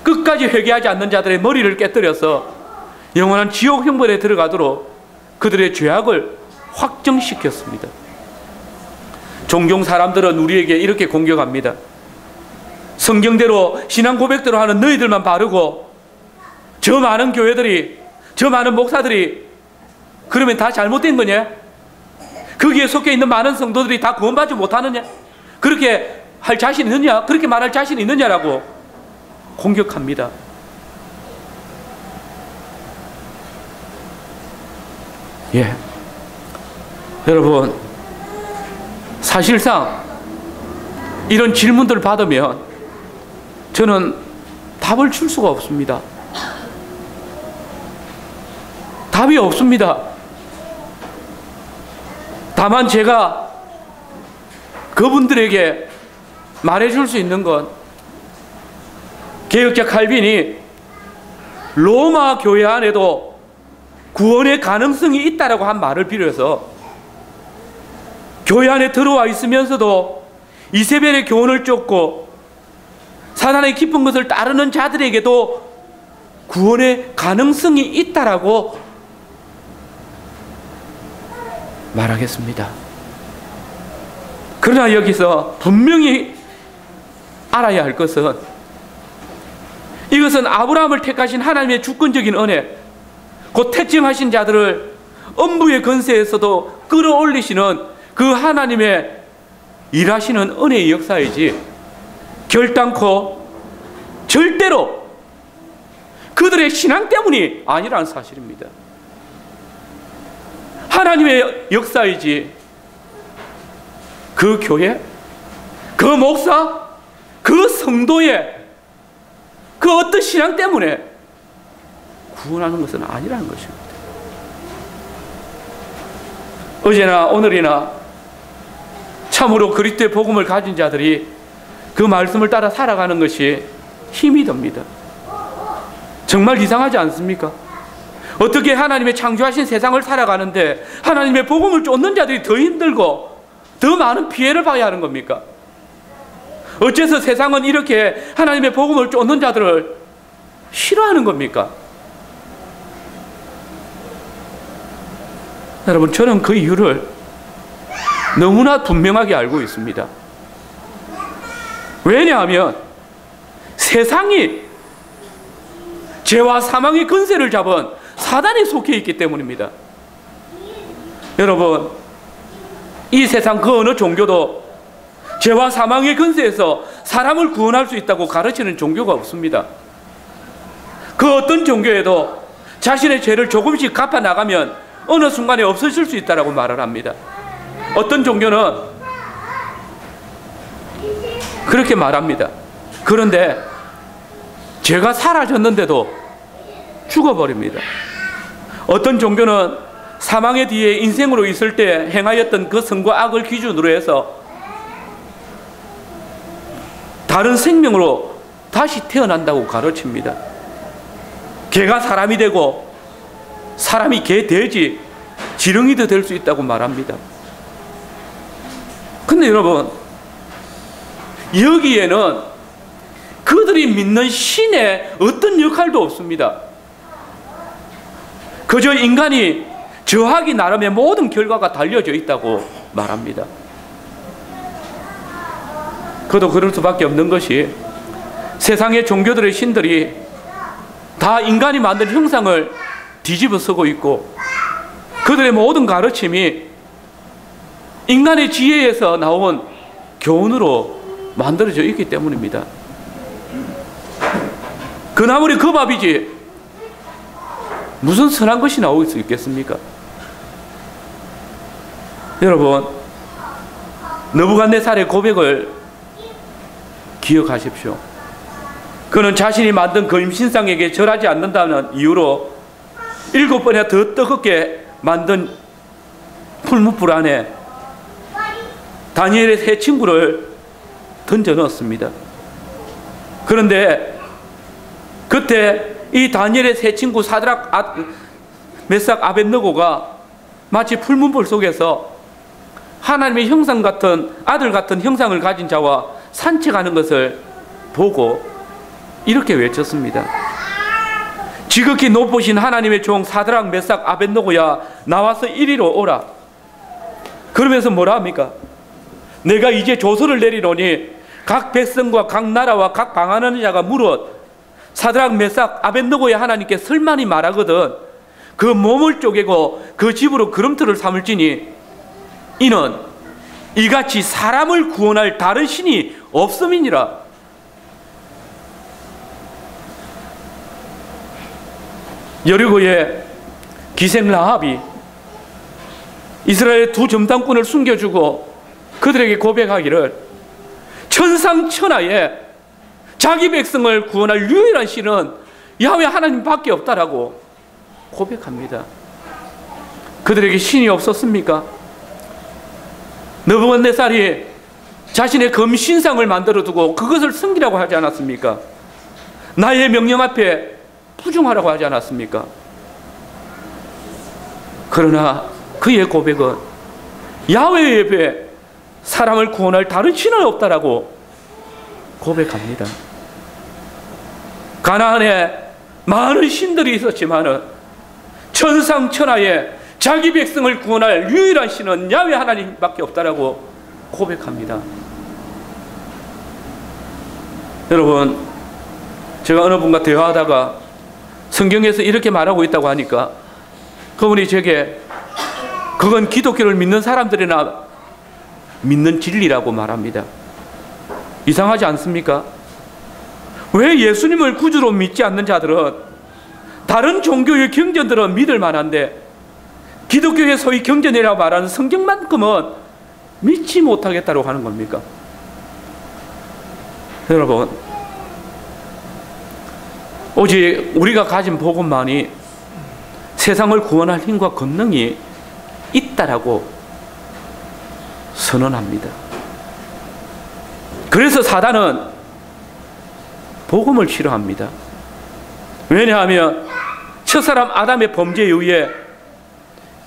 끝까지 회개하지 않는 자들의 머리를 깨뜨려서 영원한 지옥 형벌에 들어가도록 그들의 죄악을 확정시켰습니다. 종종 사람들은 우리에게 이렇게 공격합니다. 성경대로 신앙 고백대로 하는 너희들만 바르고 저 많은 교회들이, 저 많은 목사들이 그러면 다 잘못된 거냐? 거기에 속해 있는 많은 성도들이 다 구원받지 못하느냐? 그렇게 할 자신 있느냐? 그렇게 말할 자신 있느냐라고 공격합니다. 예, 여러분, 사실상 이런 질문들을 받으면 저는 답을 줄 수가 없습니다. 답이 없습니다. 다만 제가 그분들에게 말해줄 수 있는 건, 개혁자 칼빈이 로마 교회 안에도 구원의 가능성이 있다라고 한 말을 빌어서 교회 안에 들어와 있으면서도 이세벨의 교훈을 쫓고 사단의 깊은 것을 따르는 자들에게도 구원의 가능성이 있다라고 말하겠습니다. 그러나 여기서 분명히 알아야 할 것은, 이것은 아브라함을 택하신 하나님의 주권적인 은혜, 곧 택정하신 자들을 엄부의 권세에서도 끌어올리시는 그 하나님의 일하시는 은혜의 역사이지, 결단코 절대로 그들의 신앙 때문이 아니라는 사실입니다. 하나님의 역사이지 그 교회, 그 목사, 그 성도의 그 어떤 신앙 때문에 구원하는 것은 아니라는 것입니다. 어제나 오늘이나 참으로 그리스도의 복음을 가진 자들이 그 말씀을 따라 살아가는 것이 힘이 듭니다. 정말 이상하지 않습니까? 어떻게 하나님의 창조하신 세상을 살아가는데 하나님의 복음을 쫓는 자들이 더 힘들고 더 많은 피해를 봐야 하는 겁니까? 어째서 세상은 이렇게 하나님의 복음을 쫓는 자들을 싫어하는 겁니까? 여러분, 저는 그 이유를 너무나 분명하게 알고 있습니다. 왜냐하면 세상이 죄와 사망의 권세를 잡은 사단에 속해 있기 때문입니다. 여러분, 이 세상 그 어느 종교도 죄와 사망의 권세에서 사람을 구원할 수 있다고 가르치는 종교가 없습니다. 그 어떤 종교에도 자신의 죄를 조금씩 갚아 나가면 어느 순간에 없어질 수 있다고 말을 합니다. 어떤 종교는 그렇게 말합니다. 그런데 죄가 사라졌는데도 죽어버립니다. 어떤 종교는 사망의 뒤에 인생으로 있을 때 행하였던 그 선과 악을 기준으로 해서 다른 생명으로 다시 태어난다고 가르칩니다. 개가 사람이 되고 사람이 개, 돼지, 지렁이도 될 수 있다고 말합니다. 근데 여러분, 여기에는 그들이 믿는 신의 어떤 역할도 없습니다. 그저 인간이 저하기 나름의 모든 결과가 달려져 있다고 말합니다. 그도 그럴 수밖에 없는 것이, 세상의 종교들의 신들이 다 인간이 만든 형상을 뒤집어 쓰고 있고 그들의 모든 가르침이 인간의 지혜에서 나온 교훈으로 만들어져 있기 때문입니다. 그나물이 그 밥이지 무슨 선한 것이 나올 수 있겠습니까? 여러분, 느부갓네살의 고백을 기억하십시오. 그는 자신이 만든 금신상에게 절하지 않는다는 이유로 7번이나 더 뜨겁게 만든 풀무불 안에 다니엘의 세 친구를 던져 넣었습니다. 그런데 그때 이 다니엘의 세 친구 사드락, 메삭, 아벳느고가 마치 풀문불 속에서 하나님의 형상 같은, 아들 같은 형상을 가진 자와 산책하는 것을 보고 이렇게 외쳤습니다. 지극히 높으신 하나님의 종 사드락, 메삭, 아벳느고야, 나와서 이리로 오라. 그러면서 뭐라 합니까? 내가 이제 조서를 내리노니 각 백성과 각 나라와 각 방언하는 자가 물어 사드락, 메삭, 아벳느고의 하나님께 설만이 말하거든 그 몸을 쪼개고 그 집으로 그름터를 삼을지니 이는 이같이 사람을 구원할 다른 신이 없음이니라. 여리고의 기생 라합이 이스라엘의 두 점당꾼을 숨겨주고 그들에게 고백하기를 천상천하에 자기 백성을 구원할 유일한 신은 야훼 하나님밖에 없다라고 고백합니다. 그들에게 신이 없었습니까? 느부갓네살이 자신의 금신상을 만들어 두고 그것을 섬기라고 하지 않았습니까? 나의 명령 앞에 부중하라고 하지 않았습니까? 그러나 그의 고백은 야훼 예배 사람을 구원할 다른 신은 없다라고 고백합니다. 가나안에 많은 신들이 있었지만은 천상천하에 자기 백성을 구원할 유일한 신은 야훼 하나님밖에 없다라고 고백합니다. 여러분, 제가 어느 분과 대화하다가 성경에서 이렇게 말하고 있다고 하니까 그분이 제게 그건 기독교를 믿는 사람들이나 믿는 진리라고 말합니다. 이상하지 않습니까? 왜 예수님을 구주로 믿지 않는 자들은 다른 종교의 경전들은 믿을 만한데 기독교의 소위 경전이라고 말하는 성경만큼은 믿지 못하겠다고 하는 겁니까? 여러분, 오직 우리가 가진 복음만이 세상을 구원할 힘과 권능이 있다라고 선언합니다. 그래서 사단은 복음을 싫어합니다. 왜냐하면 첫사람 아담의 범죄에 의해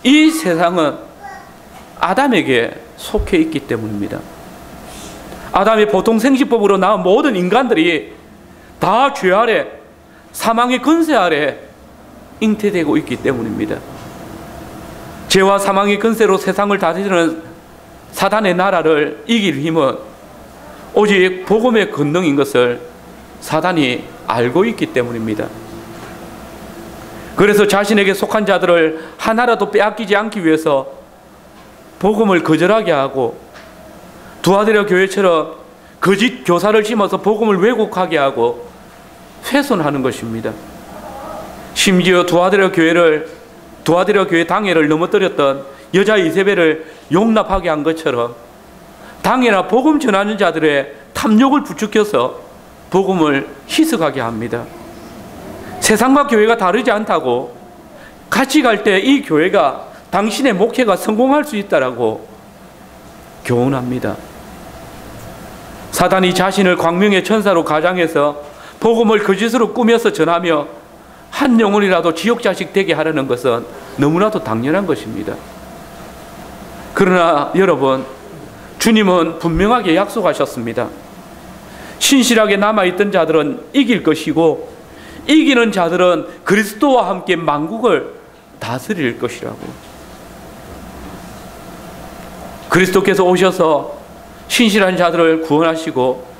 이 세상은 아담에게 속해 있기 때문입니다. 아담의 보통 생식법으로 나온 모든 인간들이 다 죄 아래, 사망의 권세 아래 잉태되고 있기 때문입니다. 죄와 사망의 권세로 세상을 다스리는 사단의 나라를 이길 힘은 오직 복음의 권능인 것을 사단이 알고 있기 때문입니다. 그래서 자신에게 속한 자들을 하나라도 빼앗기지 않기 위해서 복음을 거절하게 하고 두아디라 교회처럼 거짓 교사를 심어서 복음을 왜곡하게 하고 훼손하는 것입니다. 심지어 두아디라 교회 당회를 넘어뜨렸던 여자 이세벨을 용납하게 한 것처럼 당회나 복음 전하는 자들의 탐욕을 부추겨서 복음을 희석하게 합니다. 세상과 교회가 다르지 않다고 같이 갈 때 이 교회가 당신의 목회가 성공할 수 있다라고 교훈합니다. 사단이 자신을 광명의 천사로 가장해서 복음을 거짓으로 꾸며서 전하며 한 영혼이라도 지옥 자식 되게 하려는 것은 너무나도 당연한 것입니다. 그러나 여러분, 주님은 분명하게 약속하셨습니다. 신실하게 남아있던 자들은 이길 것이고 이기는 자들은 그리스도와 함께 만국을 다스릴 것이라고. 그리스도께서 오셔서 신실한 자들을 구원하시고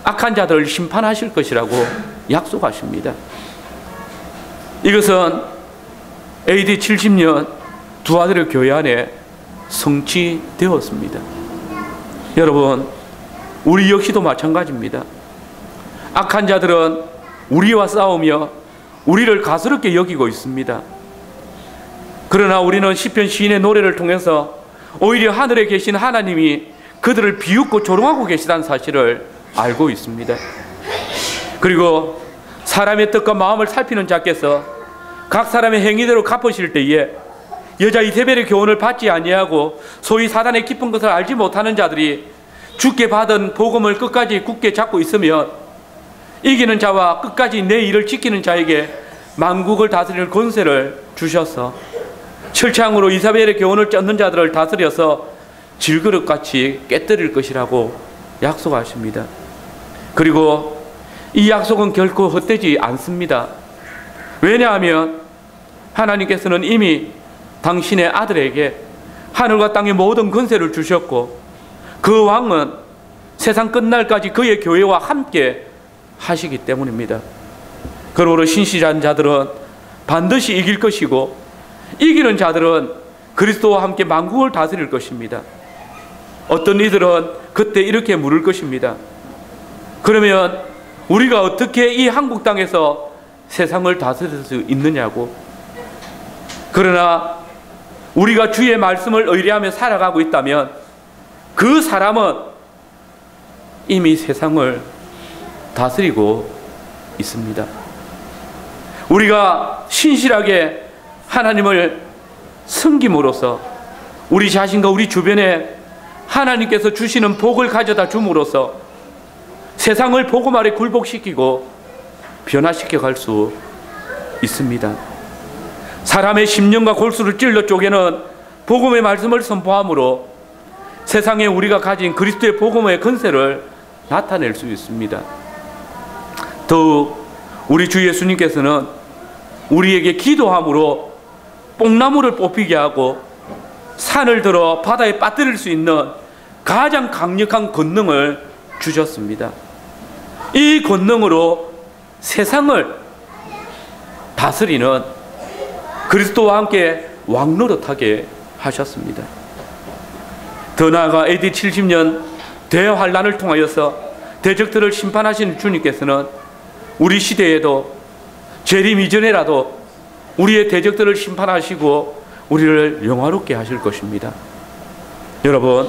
악한 자들을 심판하실 것이라고 약속하십니다. 이것은 AD 70년 두아드레 교회 안에 성취되었습니다. 여러분, 우리 역시도 마찬가지입니다. 악한 자들은 우리와 싸우며 우리를 가스롭게 여기고 있습니다. 그러나 우리는 시편 시인의 노래를 통해서 오히려 하늘에 계신 하나님이 그들을 비웃고 조롱하고 계시다는 사실을 알고 있습니다. 그리고 사람의 뜻과 마음을 살피는 자께서 각 사람의 행위대로 갚으실 때에 여자 이세벨의 교훈을 받지 아니하고 소위 사단의 깊은 것을 알지 못하는 자들이 주께 받은 복음을 끝까지 굳게 잡고 있으면 이기는 자와 끝까지 내 일을 지키는 자에게 만국을 다스릴 권세를 주셔서 철창으로 이세벨의 교훈을 쫓는 자들을 다스려서 질그릇같이 깨뜨릴 것이라고 약속하십니다. 그리고 이 약속은 결코 헛되지 않습니다. 왜냐하면 하나님께서는 이미 당신의 아들에게 하늘과 땅의 모든 권세를 주셨고 그 왕은 세상 끝날까지 그의 교회와 함께 하시기 때문입니다. 그러므로 신실한 자들은 반드시 이길 것이고 이기는 자들은 그리스도와 함께 만국을 다스릴 것입니다. 어떤 이들은 그때 이렇게 물을 것입니다. 그러면 우리가 어떻게 이 한국 땅에서 세상을 다스릴 수 있느냐고. 그러나 우리가 주의 말씀을 의뢰하며 살아가고 있다면 그 사람은 이미 세상을 다스리고 있습니다. 우리가 신실하게 하나님을 섬김으로써 우리 자신과 우리 주변에 하나님께서 주시는 복을 가져다 줌으로써 세상을 복음 아래 굴복시키고 변화시켜 갈 수 있습니다. 사람의 심령과 골수를 찔러 쪼개는 복음의 말씀을 선포함으로 세상에 우리가 가진 그리스도의 복음의 권세를 나타낼 수 있습니다. 더욱 우리 주 예수님께서는 우리에게 기도함으로 뽕나무를 뽑히게 하고 산을 들어 바다에 빠뜨릴 수 있는 가장 강력한 권능을 주셨습니다. 이 권능으로 세상을 다스리는 그리스도와 함께 왕노릇하게 하셨습니다. 더 나아가 AD 70년 대환란을 통하여서 대적들을 심판하신 주님께서는 우리 시대에도 재림 이전에라도 우리의 대적들을 심판하시고 우리를 영화롭게 하실 것입니다. 여러분,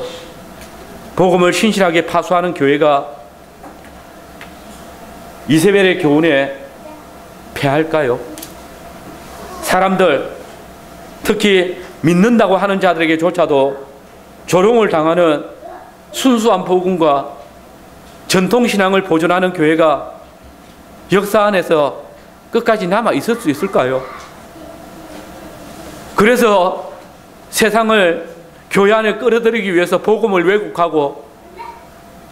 복음을 신실하게 파수하는 교회가 이세벨의 교훈에 패할까요? 사람들, 특히 믿는다고 하는 자들에게조차도 조롱을 당하는 순수한 복음과 전통신앙을 보존하는 교회가 역사 안에서 끝까지 남아 있을 수 있을까요? 그래서 세상을 교회 안에 끌어들이기 위해서 복음을 왜곡하고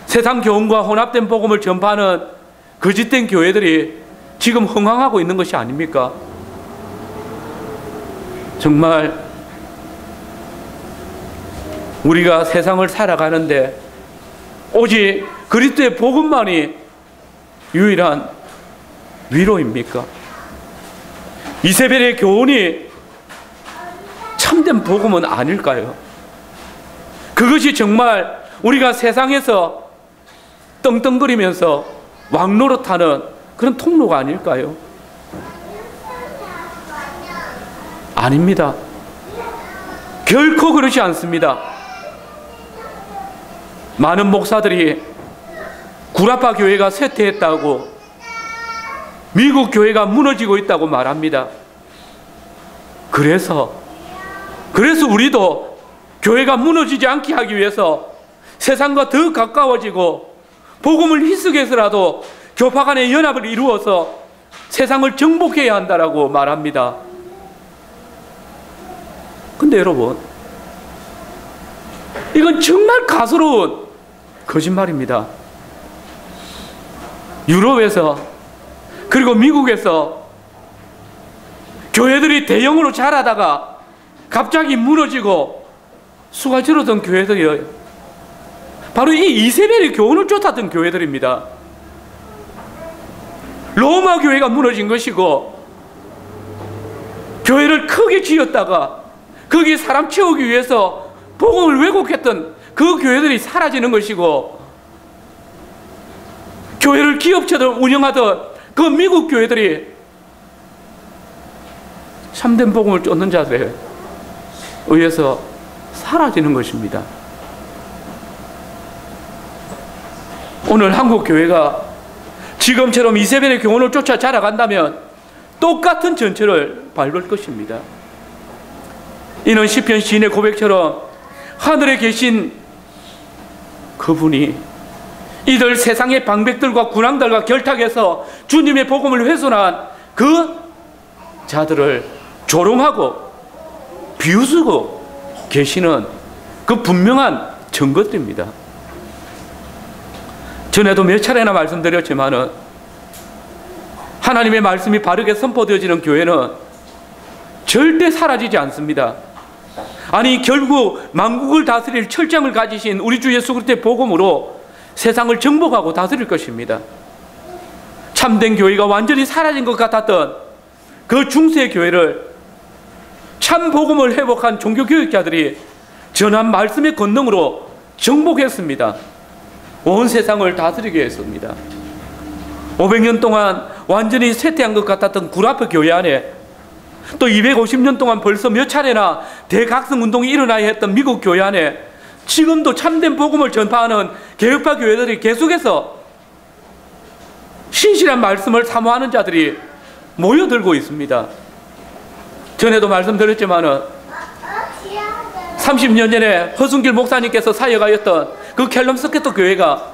세상 교훈과 혼합된 복음을 전파하는 거짓된 교회들이 지금 흥황하고 있는 것이 아닙니까? 정말 우리가 세상을 살아가는데 오직 그리스도의 복음만이 유일한 위로입니까? 이세벨의 교훈이 참된 복음은 아닐까요? 그것이 정말 우리가 세상에서 떵떵거리면서 왕노릇하는 그런 통로가 아닐까요? 아닙니다. 결코 그렇지 않습니다. 많은 목사들이 구라파 교회가 쇠퇴했다고, 미국 교회가 무너지고 있다고 말합니다. 그래서 우리도 교회가 무너지지 않게 하기 위해서 세상과 더 가까워지고 복음을 희석해서라도 교파 간의 연합을 이루어서 세상을 정복해야 한다라고 말합니다. 근데 여러분, 이건 정말 가소로운 거짓말입니다. 유럽에서 그리고 미국에서 교회들이 대형으로 자라다가 갑자기 무너지고 수가 줄어든 교회들이 바로 이 이세벨의 교훈을 쫓았던 교회들입니다. 로마 교회가 무너진 것이고 교회를 크게 지었다가 거기 사람 채우기 위해서 복음을 왜곡했던 그 교회들이 사라지는 것이고, 교회를 기업체들 운영하던 그 미국 교회들이 참된 복음을 쫓는 자들에 의해서 사라지는 것입니다. 오늘 한국 교회가 지금처럼 이세벨의 교훈을 쫓아 자라간다면 똑같은 전철을 밟을 것입니다. 이는 시편 시인의 고백처럼 하늘에 계신 그분이 이들 세상의 방백들과 군왕들과 결탁해서 주님의 복음을 훼손한 그 자들을 조롱하고 비웃고 계시는 그 분명한 증거들입니다. 전에도 몇 차례나 말씀드렸지만은 하나님의 말씀이 바르게 선포되어지는 교회는 절대 사라지지 않습니다. 아니, 결국 만국을 다스릴 철장을 가지신 우리 주 예수 그리스도의 복음으로 세상을 정복하고 다스릴 것입니다. 참된 교회가 완전히 사라진 것 같았던 그 중세 교회를 참 복음을 회복한 종교교육자들이 전한 말씀의 권능으로 정복했습니다. 온 세상을 다스리게 했습니다. 500년 동안 완전히 쇠퇴한 것 같았던 구라프 교회 안에, 또 250년 동안 벌써 몇 차례나 대각성 운동이 일어나야 했던 미국 교회 안에 지금도 참된 복음을 전파하는 개혁파 교회들이 계속해서 신실한 말씀을 사모하는 자들이 모여들고 있습니다. 전에도 말씀드렸지만은 30년 전에 허순길 목사님께서 사역하였던 그 캘럼 스케터 교회가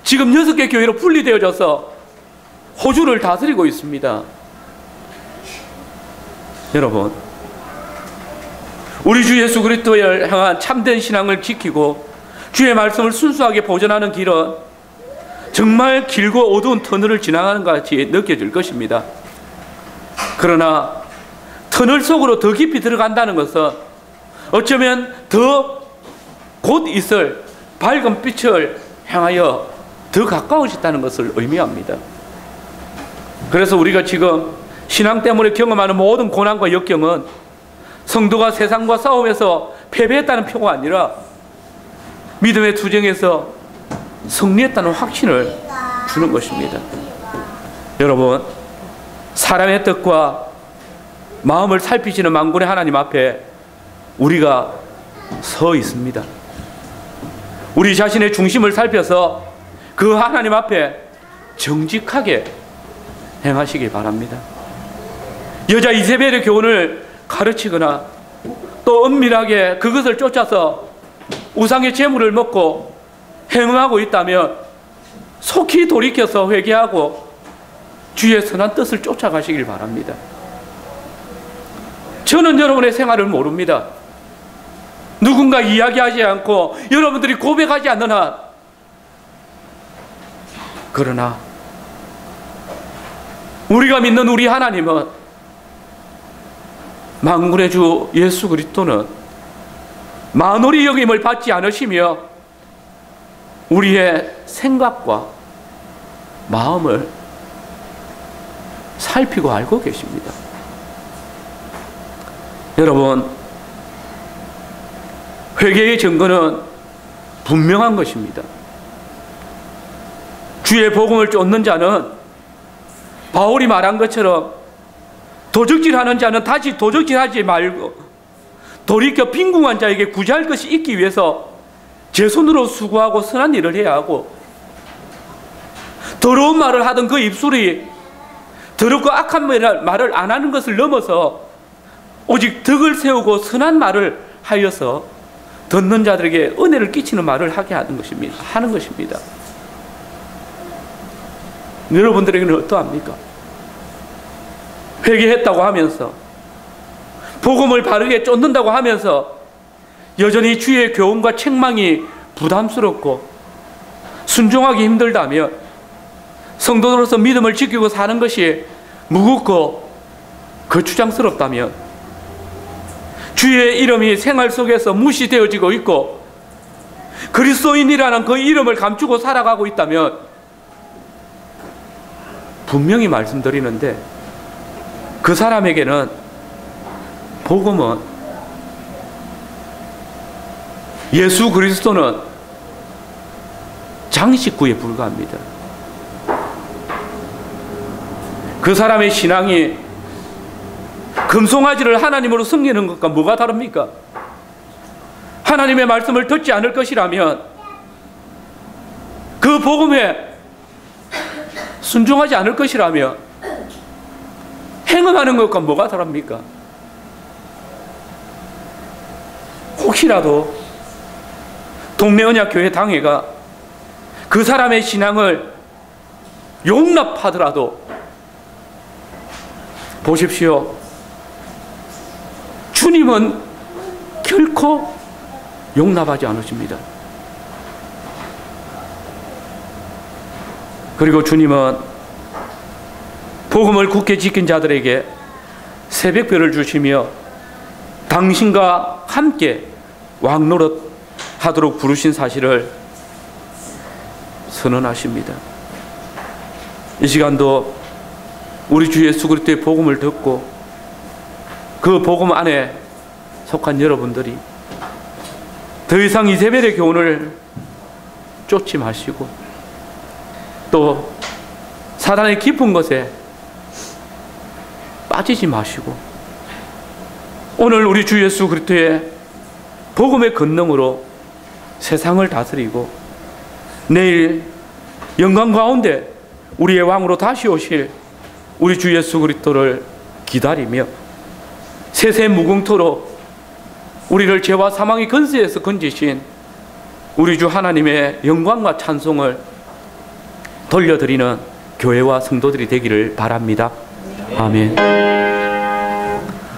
지금 6개 교회로 분리되어져서 호주를 다스리고 있습니다. 여러분, 우리 주 예수 그리스도를 향한 참된 신앙을 지키고 주의 말씀을 순수하게 보존하는 길은 정말 길고 어두운 터널을 지나가는 것 같이 느껴질 것입니다. 그러나 터널 속으로 더 깊이 들어간다는 것은 어쩌면 더 곧 있을 밝은 빛을 향하여 더 가까워졌다는 것을 의미합니다. 그래서 우리가 지금 신앙 때문에 경험하는 모든 고난과 역경은 성도가 세상과 싸움에서 패배했다는 표가 아니라 믿음의 투쟁에서 승리했다는 확신을 주는 것입니다. 여러분, 사람의 뜻과 마음을 살피시는 만군의 하나님 앞에 우리가 서 있습니다. 우리 자신의 중심을 살펴서 그 하나님 앞에 정직하게 행하시기 바랍니다. 여자 이세벨의 교훈을 가르치거나 또 은밀하게 그것을 쫓아서 우상의 재물을 먹고 행음하고 있다면 속히 돌이켜서 회개하고 주의 선한 뜻을 쫓아가시길 바랍니다. 저는 여러분의 생활을 모릅니다. 누군가 이야기하지 않고 여러분들이 고백하지 않는 한, 그러나 우리가 믿는 우리 하나님은, 만군의 주 예수 그리스도는 만홀히 여김을 받지 않으시며 우리의 생각과 마음을 살피고 알고 계십니다. 여러분, 회개의 증거는 분명한 것입니다. 주의 복음을 쫓는 자는 바울이 말한 것처럼 도적질하는 자는 다시 도적질하지 말고 돌이켜 빈궁한 자에게 구제할 것이 있기 위해서 제 손으로 수고하고 선한 일을 해야 하고, 더러운 말을 하던 그 입술이 더럽고 악한 말을 안 하는 것을 넘어서 오직 덕을 세우고 선한 말을 하여서 듣는 자들에게 은혜를 끼치는 말을 하게 하는 것입니다. 여러분들에게는 어떠합니까? 회개했다고 하면서 복음을 바르게 쫓는다고 하면서 여전히 주의 교훈과 책망이 부담스럽고 순종하기 힘들다면, 성도로서 믿음을 지키고 사는 것이 무겁고 거추장스럽다면, 주의 이름이 생활 속에서 무시되어지고 있고 그리스도인이라는 그 이름을 감추고 살아가고 있다면, 분명히 말씀드리는데 그 사람에게는 복음은 예수 그리스도는 장식구에 불과합니다. 그 사람의 신앙이 금송아지를 하나님으로 섬기는 것과 뭐가 다릅니까? 하나님의 말씀을 듣지 않을 것이라면, 그 복음에 순종하지 않을 것이라면 행음하는 것과 뭐가 다릅니까? 혹시라도 동네 언약교회 당회가 그 사람의 신앙을 용납하더라도 보십시오. 주님은 결코 용납하지 않으십니다. 그리고 주님은 복음을 굳게 지킨 자들에게 새벽별을 주시며 당신과 함께 왕노릇 하도록 부르신 사실을 선언하십니다. 이 시간도 우리 주 예수 그리스도의 복음을 듣고 그 복음 안에 속한 여러분들이 더 이상 이세벨의 교훈을 쫓지 마시고, 또 사단의 깊은 것에 빠지지 마시고, 오늘 우리 주 예수 그리스도의 복음의 권능으로 세상을 다스리고 내일 영광 가운데 우리의 왕으로 다시 오실 우리 주 예수 그리스도를 기다리며 세세 무궁토로 우리를 죄와 사망의 권세에서 건지신 우리 주 하나님의 영광과 찬송을 돌려드리는 교회와 성도들이 되기를 바랍니다. 아멘.